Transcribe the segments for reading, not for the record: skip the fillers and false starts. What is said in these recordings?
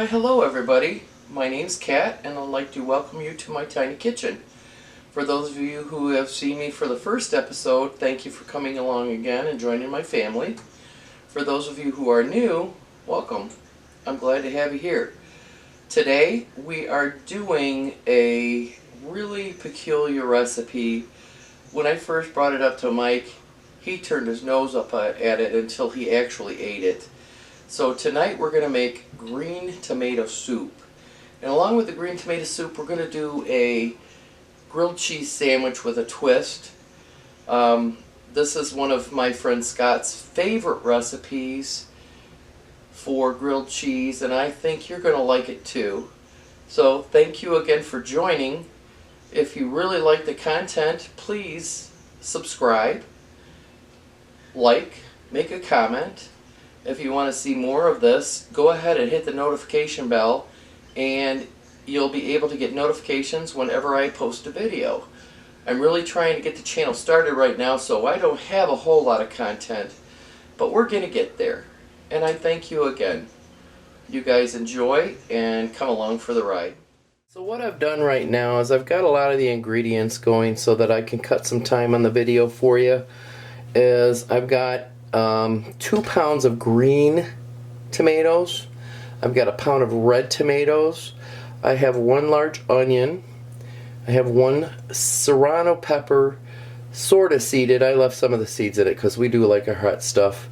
Why, hello everybody. My name's Kat, and I'd like to welcome you to my tiny kitchen. For those of you who have seen me for the first episode, thank you for coming along again and joining my family. For those of you who are new, welcome. I'm glad to have you here. Today we are doing a really peculiar recipe. When I first brought it up to Mike, he turned his nose up at it until he actually ate it. So tonight we're going to make green tomato soup. And along with the green tomato soup, we're going to do a grilled cheese sandwich with a twist. This is one of my friend Scott's favorite recipes for grilled cheese, and I think you're going to like it too. So thank you again for joining. If you really like the content, please subscribe, like, make a comment. If you want to see more of this, go ahead and hit the notification bell, and you'll be able to get notifications whenever I post a video. I'm really trying to get the channel started right now, so I don't have a whole lot of content, but we're going to get there. And I thank you again. You guys enjoy and come along for the ride. So what I've done right now is I've got a lot of the ingredients going so that I can cut some time on the video for you. I've got 2 pounds of green tomatoes. I've got a pound of red tomatoes. I have 1 large onion. I have 1 serrano pepper, sort of seeded. I left some of the seeds in it because we do like our hot stuff.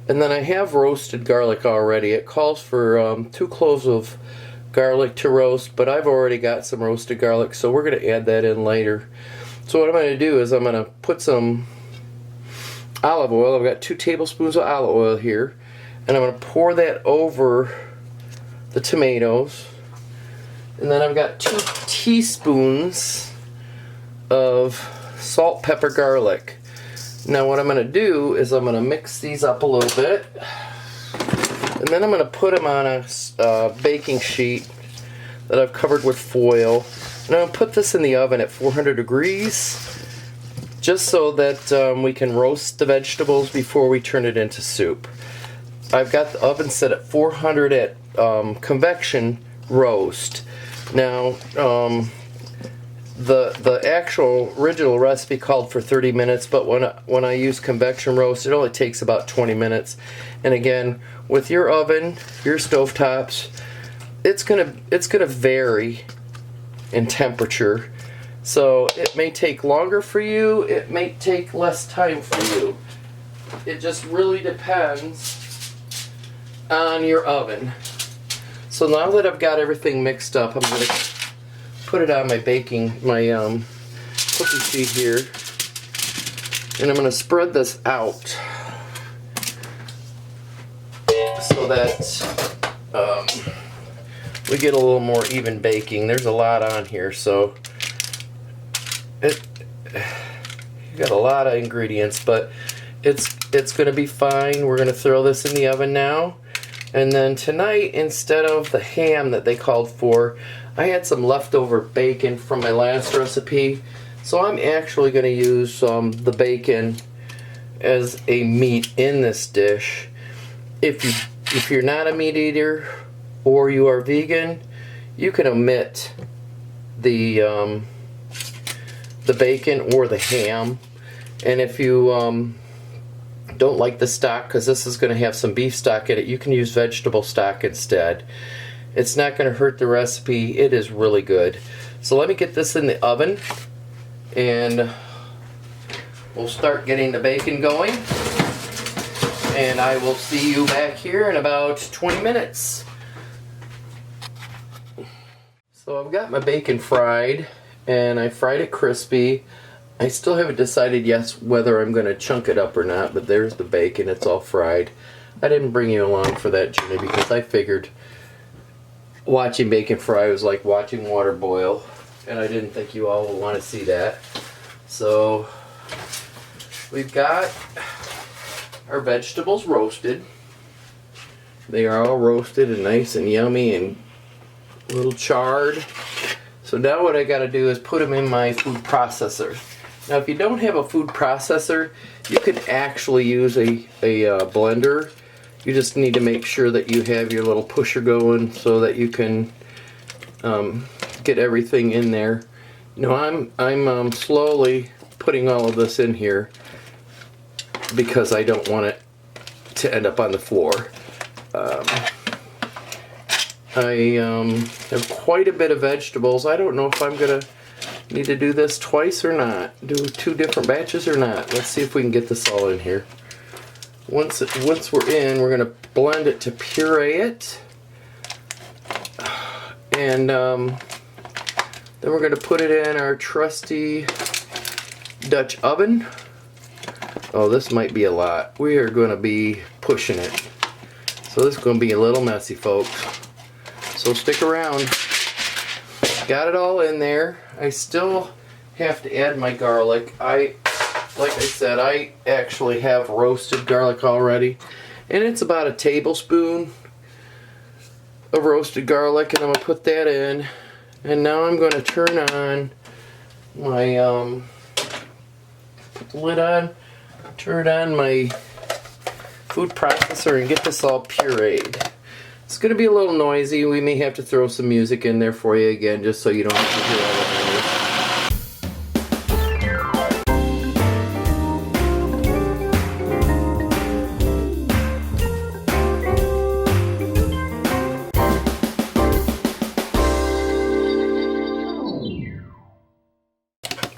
And then I have roasted garlic already. It calls for 2 cloves of garlic to roast, but I've already got some roasted garlic, so we're going to add that in later. So what I'm going to do is I'm going to put some olive oil. I've got 2 tablespoons of olive oil here, and I'm going to pour that over the tomatoes. And then I've got 2 teaspoons of salt, pepper, garlic. Now what I'm going to do is I'm going to mix these up a little bit, and then I'm going to put them on a baking sheet that I've covered with foil, and I'm going to put this in the oven at 400 degrees just so that we can roast the vegetables before we turn it into soup. I've got the oven set at 400 at convection roast. Now the actual original recipe called for 30 minutes, but when I use convection roast, it only takes about 20 minutes. And again, with your oven, your stovetops, it's gonna vary in temperature. So it may take longer for you, it may take less time for you. It just really depends on your oven. So now that I've got everything mixed up, I'm going to put it on my cookie sheet here. And I'm going to spread this out so that we get a little more even baking. There's a lot on here, so you got a lot of ingredients, but it's going to be fine. We're going to throw this in the oven now. And then tonight, instead of the ham that they called for, I had some leftover bacon from my last recipe. So I'm actually going to use the bacon as a meat in this dish. If you're not a meat eater or you are vegan, you can omit the bacon or the ham. And if you don't like the stock, because this is going to have some beef stock in it, you can use vegetable stock instead. It's not going to hurt the recipe. It is really good. So let me get this in the oven, and we'll start getting the bacon going, and I will see you back here in about 20 minutes. So I've got my bacon fried, and I fried it crispy. I still haven't decided yet whether I'm going to chunk it up or not, but there's the bacon. It's all fried. I didn't bring you along for that journey because I figured watching bacon fry was like watching water boil, and I didn't think you all would want to see that. So we've got our vegetables roasted. They are all roasted and nice and yummy and a little charred. So now what I got to do is put them in my food processor. Now if you don't have a food processor, you could actually use a blender You just need to make sure that you have your little pusher going so that you can get everything in there. You know, I'm slowly putting all of this in here because I don't want it to end up on the floor. I have quite a bit of vegetables. I don't know if I'm gonna need to do this twice or not. Do 2 different batches or not. Let's see if we can get this all in here. Once we're in, we're gonna blend it to puree it, and then we're gonna put it in our trusty Dutch oven. Oh, this might be a lot. We are gonna be pushing it, so this is gonna be a little messy, folks. So stick around. Got it all in there. I still have to add my garlic. Like I said, I actually have roasted garlic already, and it's about a tablespoon of roasted garlic, and I'm gonna put that in. And now I'm gonna turn on my put the lid on, turn on my food processor, and get this all pureed. It's going to be a little noisy. We may have to throw some music in there for you again, just so you don't have to hear all the noise.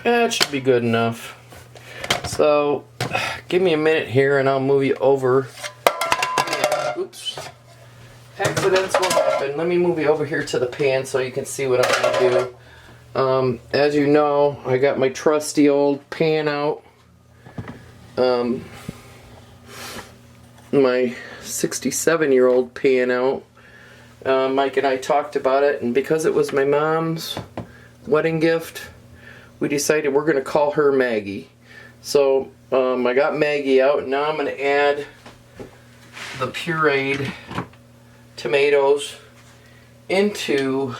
That should be good enough. So, give me a minute here and I'll move you over. Oops. Accidents will happen. Let me move you over here to the pan so you can see what I'm going to do. As you know, I got my trusty old pan out. My 67-year-old pan out. Mike and I talked about it, and because it was my mom's wedding gift, we decided we're going to call her Maggie. So I got Maggie out, and now I'm going to add the pureed tomatoes into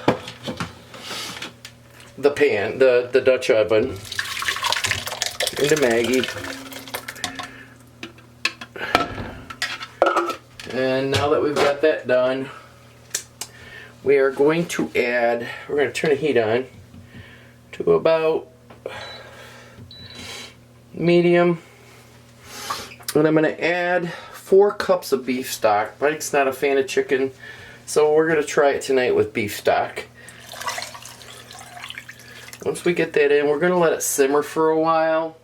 the pan, the Dutch oven, into Maggie. And now that we've got that done, we are going to add, we're going to turn the heat on to about medium, and I'm going to add 4 cups of beef stock. Mike's not a fan of chicken, so we're going to try it tonight with beef stock. Once we get that in, we're going to let it simmer for a while,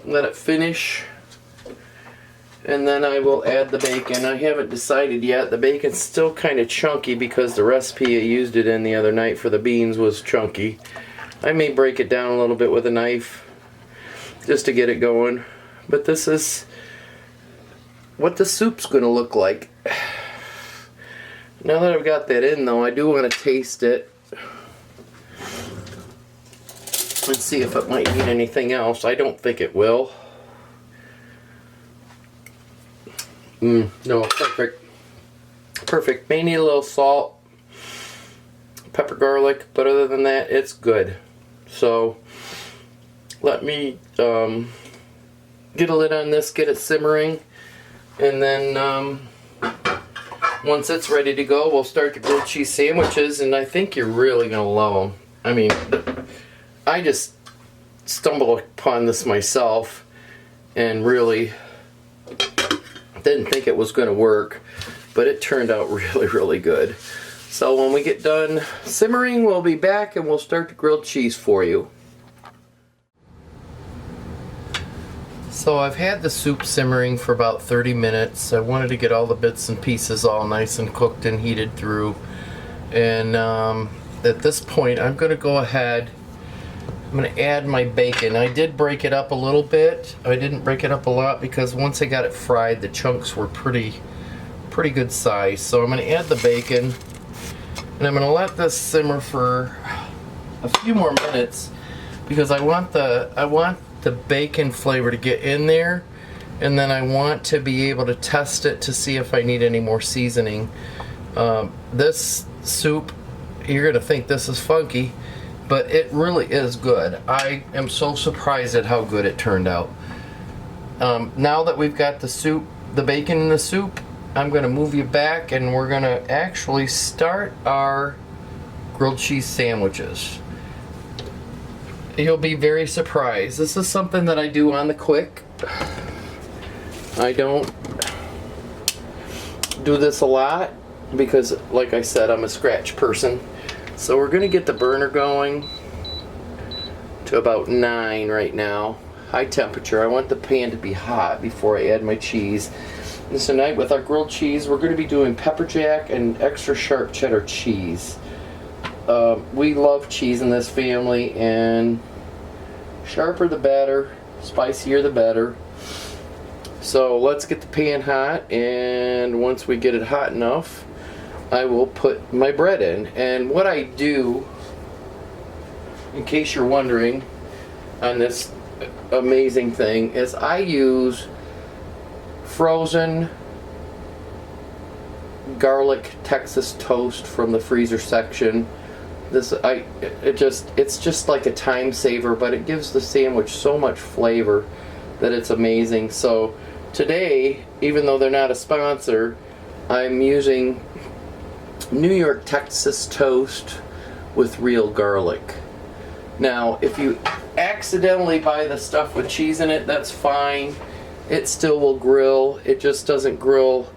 let it finish, and then I will add the bacon. I haven't decided yet. The bacon's still kind of chunky because the recipe I used it in the other night for the beans was chunky. I may break it down a little bit with a knife just to get it going, but this is what the soup's going to look like. Now that I've got that in, though, I do want to taste it and see if it might need anything else. I don't think it will. No, perfect. Perfect. May need a little salt, pepper, garlic, but other than that, it's good. So let me get a lid on this, get it simmering, and then once it's ready to go, we'll start the grilled cheese sandwiches, and I think you're really going to love them. I mean, I just stumbled upon this myself and really didn't think it was going to work, but it turned out really, really good. So when we get done simmering, we'll be back and we'll start the grilled cheese for you. So I've had the soup simmering for about 30 minutes. I wanted to get all the bits and pieces all nice and cooked and heated through. And at this point, I'm going to go ahead, I'm going to add my bacon. I did break it up a little bit. I didn't break it up a lot because once I got it fried, the chunks were pretty good size. So I'm going to add the bacon, and I'm going to let this simmer for a few more minutes because I want the bacon flavor to get in there, and then I want to be able to test it to see if I need any more seasoning. This soup, you're going to think this is funky, but it really is good. I am so surprised at how good it turned out. Now that we've got the soup the bacon in the soup, I'm going to move you back and we're going to actually start our grilled cheese sandwiches. You'll be very surprised. This is something that I do on the quick. I don't do this a lot because, like I said, I'm a scratch person. So we're going to get the burner going to about 9 right now. High temperature. I want the pan to be hot before I add my cheese. And tonight with our grilled cheese, we're going to be doing pepper jack and extra sharp cheddar cheese. We love cheese in this family, and sharper the better, spicier the better. So let's get the pan hot, and once we get it hot enough, I will put my bread in. And what I do, in case you're wondering, on this amazing thing, is I use frozen garlic Texas toast from the freezer section. It's just like a time saver, but it gives the sandwich so much flavor that it's amazing. So today, even though they're not a sponsor, I'm using New York Texas toast with real garlic. Now, if you accidentally buy the stuff with cheese in it, that's fine. It still will grill. It just doesn't grill.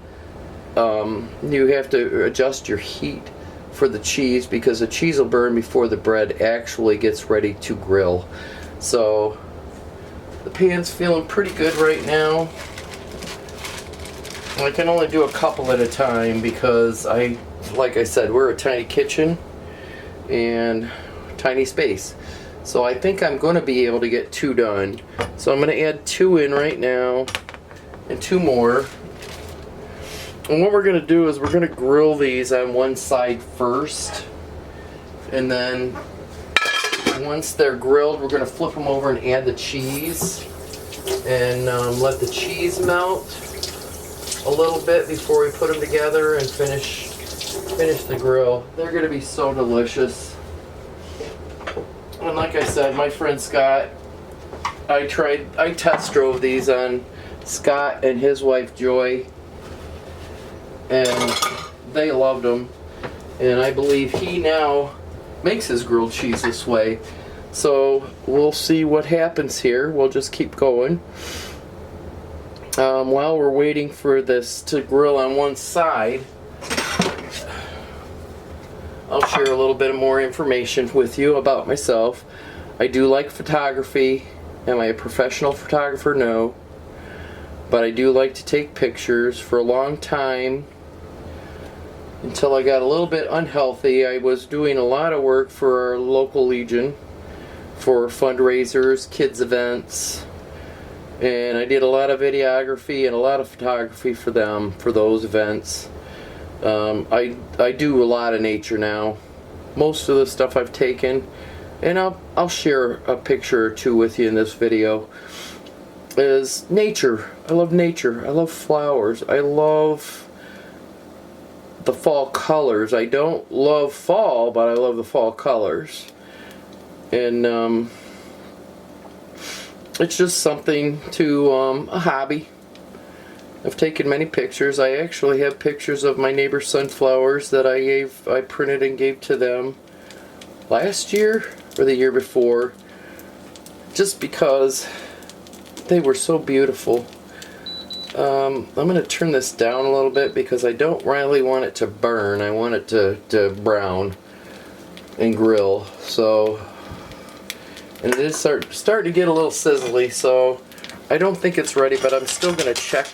You have to adjust your heat for the cheese because the cheese will burn before the bread actually gets ready to grill. So the pan's feeling pretty good right now. I can only do a couple at a time because like I said, we're a tiny kitchen and tiny space. So I think I'm going to be able to get 2 done. So I'm going to add 2 in right now and 2 more. And what we're going to do is we're going to grill these on one side first. And then once they're grilled, we're going to flip them over and add the cheese. And let the cheese melt a little bit before we put them together and finish the grill. They're going to be so delicious. And like I said, my friend Scott, I test drove these on Scott and his wife Joy, and they loved them. And I believe he now makes his grilled cheese this way. So we'll see what happens here. We'll just keep going. While we're waiting for this to grill on one side, I'll share a little bit more information with you about myself. I do like photography. Am I a professional photographer? No. But I do like to take pictures. For a long time, until I got a little bit unhealthy, I was doing a lot of work for our local Legion, for fundraisers, kids events, and I did a lot of videography and a lot of photography for them, for those events. I do a lot of nature now. Most of the stuff I've taken, and I'll share a picture or 2 with you in this video, is nature. I love nature. I love flowers. I love the fall colors. I don't love fall, but I love the fall colors. And it's just something to a hobby. I've taken many pictures. I actually have pictures of my neighbor's sunflowers that I printed and gave to them last year or the year before, just because they were so beautiful. I'm going to turn this down a little bit because I don't really want it to burn. I want it to brown and grill. So, and it is starting to get a little sizzly, so I don't think it's ready, but I'm still going to check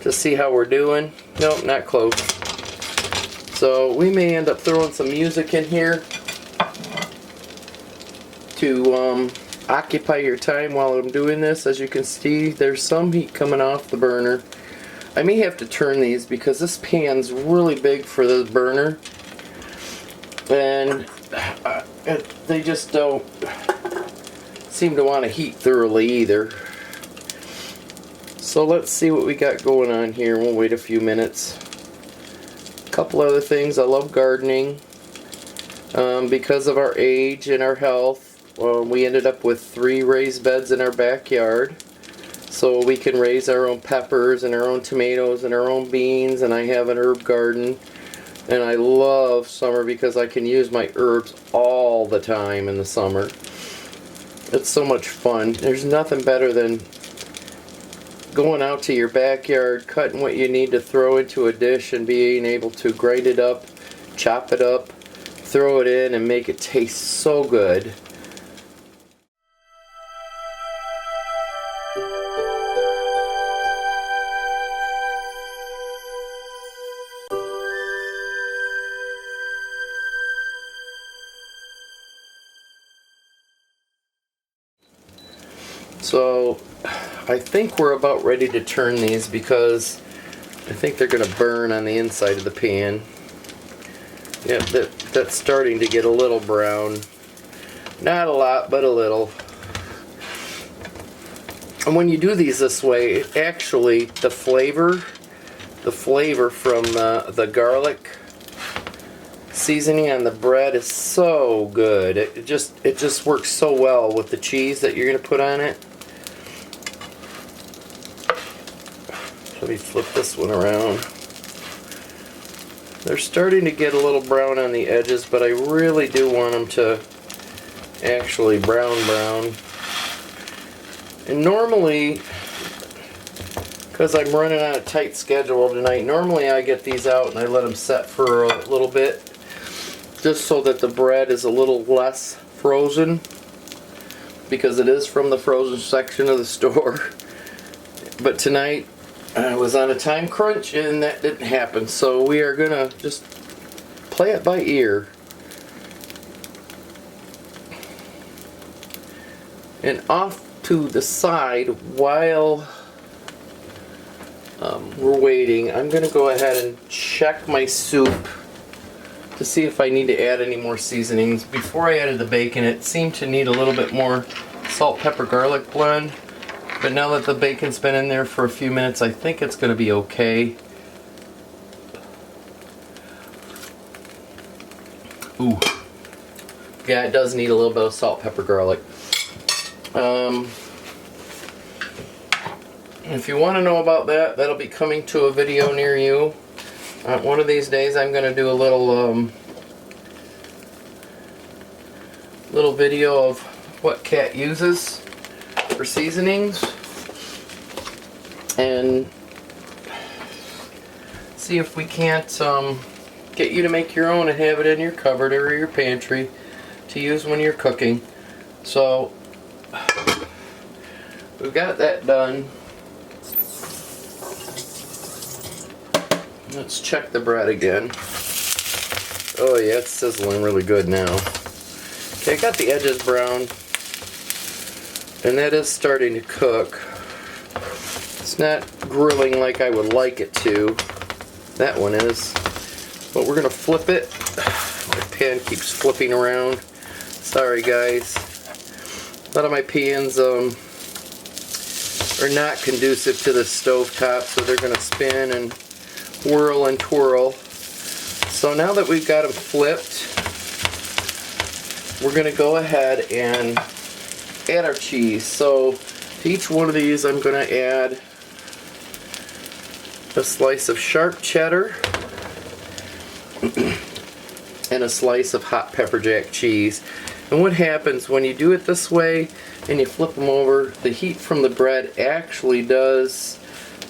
to see how we're doing. Nope, not close. So we may end up throwing some music in here to occupy your time while I'm doing this. As you can see, there's some heat coming off the burner. I may have to turn these because this pan's really big for the burner, and they just don't seem to want to heat thoroughly either. So let's see what we got going on here. We'll wait a few minutes. A couple other things. I love gardening. Because of our age and our health, we ended up with 3 raised beds in our backyard. so we can raise our own peppers and our own tomatoes and our own beans, and I have an herb garden. And I love summer because I can use my herbs all the time in the summer. It's so much fun. There's nothing better than going out to your backyard, cutting what you need to throw into a dish, and being able to grind it up, chop it up, throw it in, and make it taste so good. So I think we're about ready to turn these because I think they're going to burn on the inside of the pan. Yeah, that's starting to get a little brown. Not a lot, but a little. And when you do these this way, actually the flavor from the garlic seasoning on the bread is so good. It just works so well with the cheese that you're going to put on it. Let me flip this one around. They're starting to get a little brown on the edges, but I really do want them to actually brown. And normally, because I'm running on a tight schedule tonight, normally I get these out and I let them set for a little bit, just so that the bread is a little less frozen, because it is from the frozen section of the store. But tonight I was on a time crunch and that didn't happen, so we are gonna just play it by ear. And off to the side, while we're waiting, I'm gonna go ahead and check my soup to see if I need to add any more seasonings. Before I added the bacon, it seemed to need a little bit more salt, pepper, garlic blend. But now that the bacon's been in there for a few minutes, I think it's going to be okay. Ooh. Yeah, it does need a little bit of salt, pepper, garlic. If you want to know about that, that'll be coming to a video near you. One of these days I'm going to do a little video of what Kat uses for seasonings, and see if we can't get you to make your own and have it in your cupboard or your pantry to use when you're cooking. So we've got that done. Let's check the bread again. Oh yeah, it's sizzling really good now. Okay, I got the edges brown, and that is starting to cook. It's not grilling like I would like it to. That one is. But we're going to flip it. My pan keeps flipping around. Sorry guys. A lot of my pans are not conducive to the stovetop, so they're going to spin and whirl and twirl. So now that we've got them flipped, we're going to go ahead and add our cheese. So to each one of these I'm going to add a slice of sharp cheddar and a slice of hot pepper jack cheese. And what happens when you do it this way and you flip them over, the heat from the bread actually does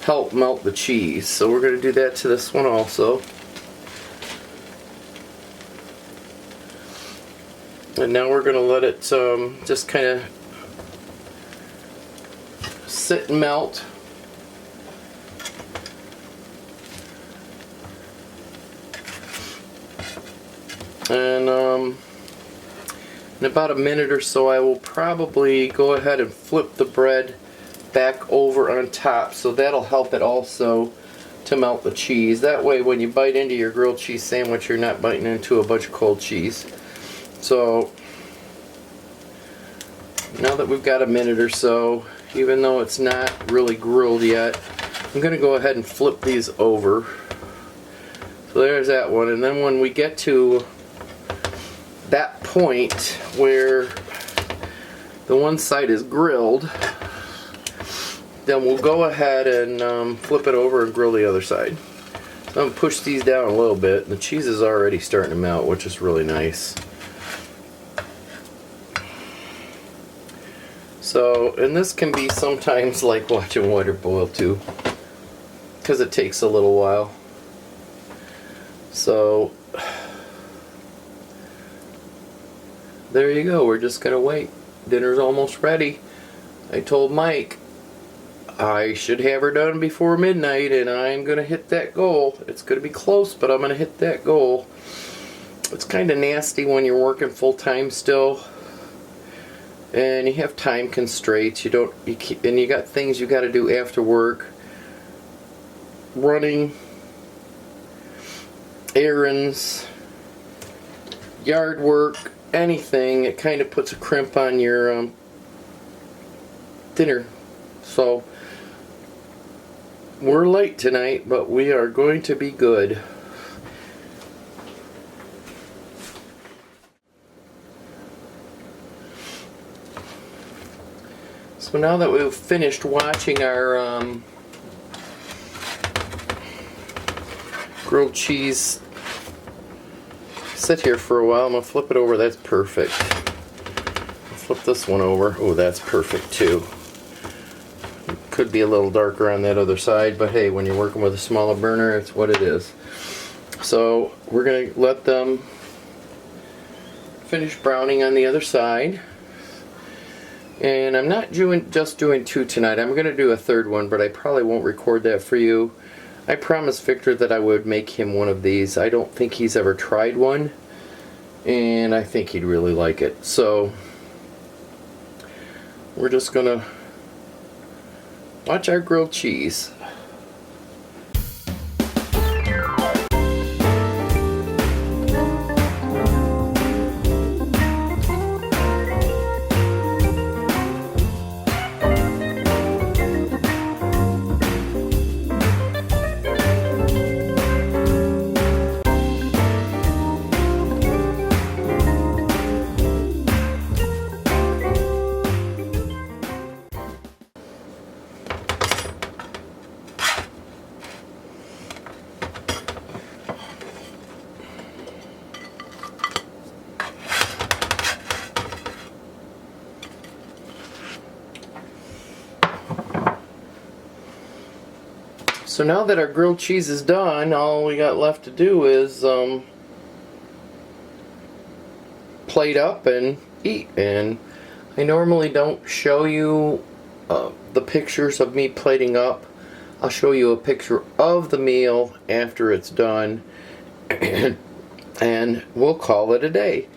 help melt the cheese. So we're going to do that to this one also. And now we're going to let it just kind of sit and melt. And in about a minute or so I will probably go ahead and flip the bread back over on top, so that'll help it also to melt the cheese. That way when you bite into your grilled cheese sandwich, you're not biting into a bunch of cold cheese. So now that we've got a minute or so, even though it's not really grilled yet, I'm going to go ahead and flip these over. So there's that one, and then when we get to that point where the one side is grilled, then we'll go ahead and flip it over and grill the other side. So I'm going to push these down a little bit. The cheese is already starting to melt, which is really nice. So, and this can be sometimes like watching water boil too, because it takes a little while. So, there you go. We're just going to wait. Dinner's almost ready. I told Mike I should have her done before midnight, and I'm going to hit that goal. It's going to be close, but I'm going to hit that goal. It's kind of nasty when you're working full-time still, and you have time constraints. And you got things you got to do after work. Running, errands, yard work, anything. It kind of puts a crimp on your dinner. So we're late tonight, but we are going to be good. So now that we've finished watching our grilled cheese sit here for a while, I'm going to flip it over. That's perfect. Flip this one over. Oh, that's perfect too. Could be a little darker on that other side, but hey, when you're working with a smaller burner, it's what it is. So we're going to let them finish browning on the other side. And I'm not just doing two tonight. I'm going to do a third one, but I probably won't record that for you. I promised Victor that I would make him one of these. I don't think he's ever tried one, and I think he'd really like it. So we're just going to watch our grilled cheese. So now that our grilled cheese is done, all we got left to do is plate up and eat. And I normally don't show you the pictures of me plating up. I'll show you a picture of the meal after it's done, and we'll call it a day.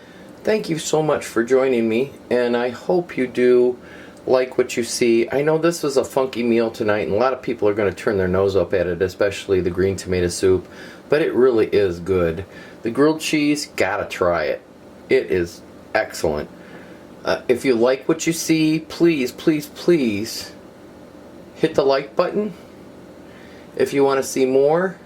Thank you so much for joining me, and I hope you do like what you see. I know this was a funky meal tonight, and a lot of people are going to turn their nose up at it, especially the green tomato soup, but it really is good. The grilled cheese, gotta try it. It is excellent. If you like what you see, please, please, please hit the like button. If you want to see more,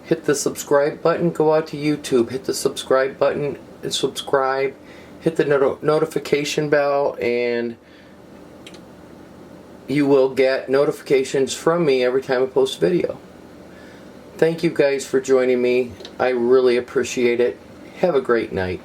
hit the subscribe button. Go out to YouTube, hit the subscribe button and subscribe. Hit the notification bell, and you will get notifications from me every time I post a video. Thank you guys for joining me. I really appreciate it. Have a great night.